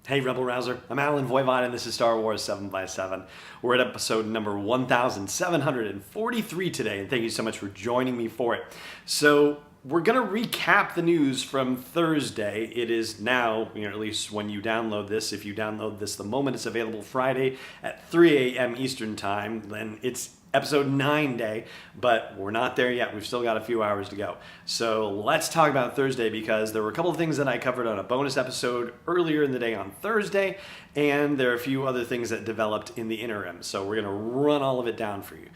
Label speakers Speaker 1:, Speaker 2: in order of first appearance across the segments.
Speaker 1: Hey Rebel Rouser, I'm Alan Voivod and this is Star Wars 7x7. We're at episode number 1743 today, and thank you so much for joining me for it. So we're going to recap the news from Thursday. It is now, at least when you download this, if you download this the moment it's available Friday at 3 a.m. Eastern Time, then it's episode 9 day, but we're not there yet. We've still got a few hours to go. So let's talk about Thursday, because there were a couple of things that I covered on a bonus episode earlier in the day on Thursday, and there are a few other things that developed in the interim. So we're going to run all of it down for you.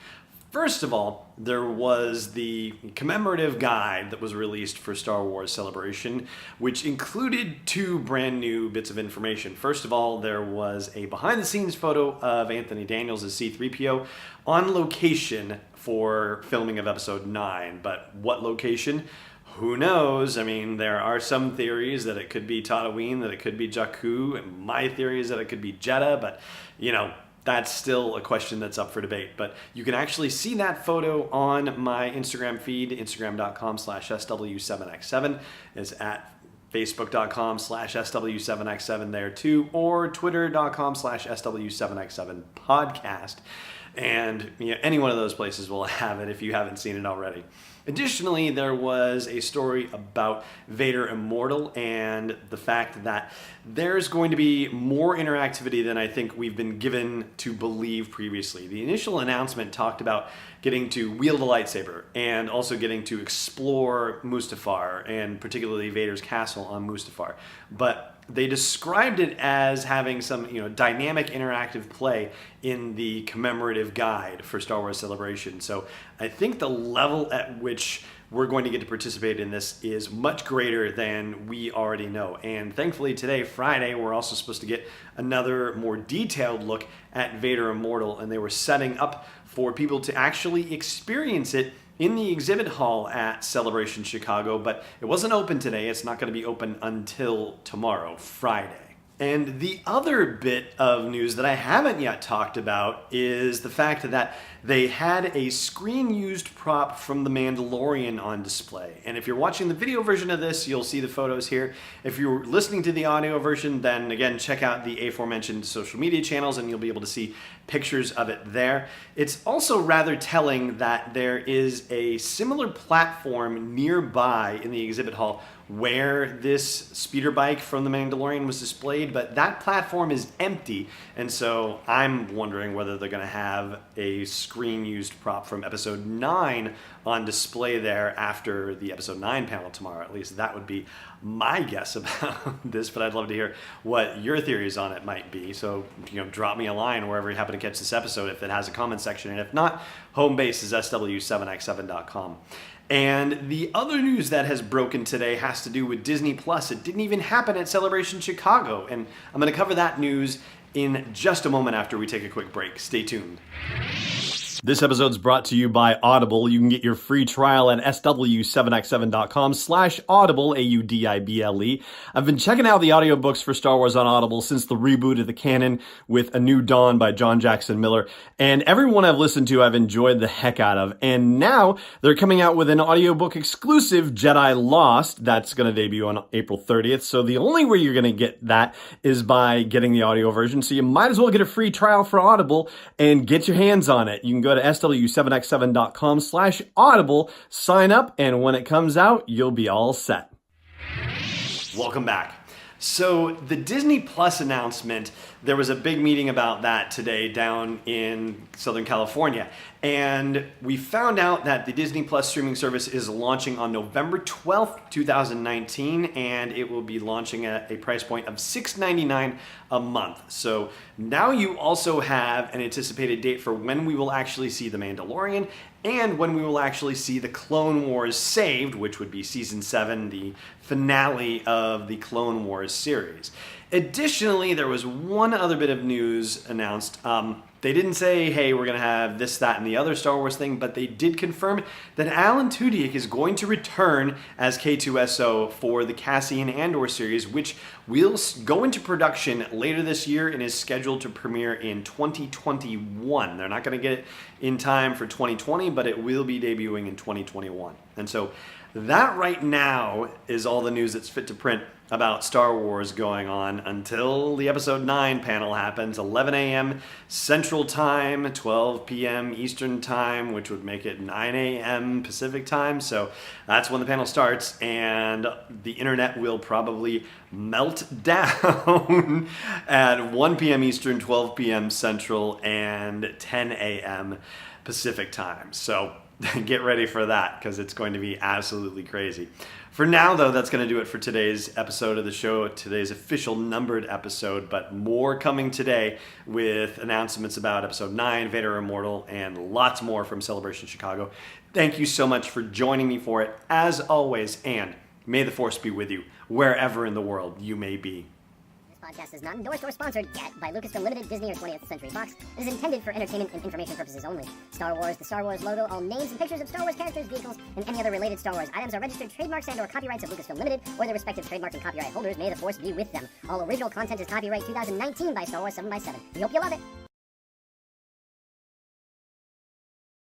Speaker 1: First of all, there was the commemorative guide that was released for Star Wars Celebration, which included two brand new bits of information. First of all, there was a behind-the-scenes photo of Anthony Daniels as C-3PO on location for filming of Episode 9. But what location? Who knows? I mean, there are some theories that it could be Tatooine, that it could be Jakku, and my theory is that it could be Jeddah, but, that's still a question that's up for debate. But you can actually see that photo on my Instagram feed, instagram.com/SW7x7. It's at facebook.com/SW7x7 there too, or twitter.com/SW7x7 podcast. And any one of those places will have it if you haven't seen it already. Additionally, there was a story about Vader Immortal and the fact that there's going to be more interactivity than I think we've been given to believe previously. The initial announcement talked about getting to wield a lightsaber and also getting to explore Mustafar, and particularly Vader's castle on Mustafar. But they described it as having some, dynamic interactive play in the commemorative guide for Star Wars Celebration. So I think the level at which we're going to get to participate in this is much greater than we already know. And thankfully today, Friday, we're also supposed to get another more detailed look at Vader Immortal, and they were setting up for people to actually experience it in the exhibit hall at Celebration Chicago, but it wasn't open today. It's not going to be open until tomorrow, Friday. And the other bit of news that I haven't yet talked about is the fact that they had a screen-used prop from The Mandalorian on display. And if you're watching the video version of this, you'll see the photos here. If you're listening to the audio version, then again, check out the aforementioned social media channels and you'll be able to see pictures of it there. It's also rather telling that there is a similar platform nearby in the exhibit hall where this speeder bike from The Mandalorian was displayed, but that platform is empty, and so I'm wondering whether they're going to have a screen-used prop from Episode 9 on display there after the Episode 9 panel tomorrow. At least that would be my guess about this, but I'd love to hear what your theories on it might be. So, drop me a line wherever you happen to catch this episode if it has a comment section, and if not, home base is SW7x7.com. And the other news that has broken today has to do with Disney Plus. It didn't even happen at Celebration Chicago, and I'm going to cover that news in just a moment after we take a quick break. Stay tuned. This episode's brought to you by Audible. You can get your free trial at sw7x7.com/audible, AUDIBLE. I've been checking out the audiobooks for Star Wars on Audible since the reboot of the canon with A New Dawn by John Jackson Miller, and everyone I've listened to I've enjoyed the heck out of. And now they're coming out with an audiobook exclusive, Jedi Lost, that's going to debut on April 30th. So the only way you're going to get that is by getting the audio version. So you might as well get a free trial for Audible and get your hands on it. You can go to sw7x7.com/audible, sign up, and when it comes out, you'll be all set. Welcome back. So the Disney Plus announcement, there was a big meeting about that today down in Southern California. And we found out that the Disney Plus streaming service is launching on November 12th, 2019, and it will be launching at a price point of $6.99 a month. So now you also have an anticipated date for when we will actually see The Mandalorian and when we will actually see the Clone Wars Saved, which would be Season 7, the finale of the Clone Wars series. Additionally, there was one other bit of news announced. They didn't say, hey, we're going to have this, that, and the other Star Wars thing, but they did confirm that Alan Tudyk is going to return as K2SO for the Cassian Andor series, which will go into production later this year and is scheduled to premiere in 2021. They're not going to get it in time for 2020, but it will be debuting in 2021. And so that right now is all the news that's fit to print about Star Wars going on until the episode 9 panel happens, 11 a.m. Central Time, 12 p.m. Eastern Time, which would make it 9 a.m. Pacific Time. So that's when the panel starts, and the internet will probably melt down at 1 p.m. Eastern, 12 p.m. Central, and 10 a.m. Pacific Time. So get ready for that, because it's going to be absolutely crazy. For now, though, that's going to do it for today's episode of the show, today's official numbered episode, but more coming today with announcements about episode 9, Vader Immortal, and lots more from Celebration Chicago. Thank you so much for joining me for it, as always, and may the Force be with you, wherever in the world you may be.
Speaker 2: This podcast is not endorsed or sponsored yet by Lucasfilm Limited, Disney, or 20th Century Fox. It is intended for entertainment and information purposes only. Star Wars, the Star Wars logo, all names and pictures of Star Wars characters, vehicles, and any other related Star Wars items are registered trademarks and/or copyrights of Lucasfilm Limited or their respective trademark and copyright holders. May the Force be with them. All original content is copyright 2019 by Star Wars 7x7. We hope you love it.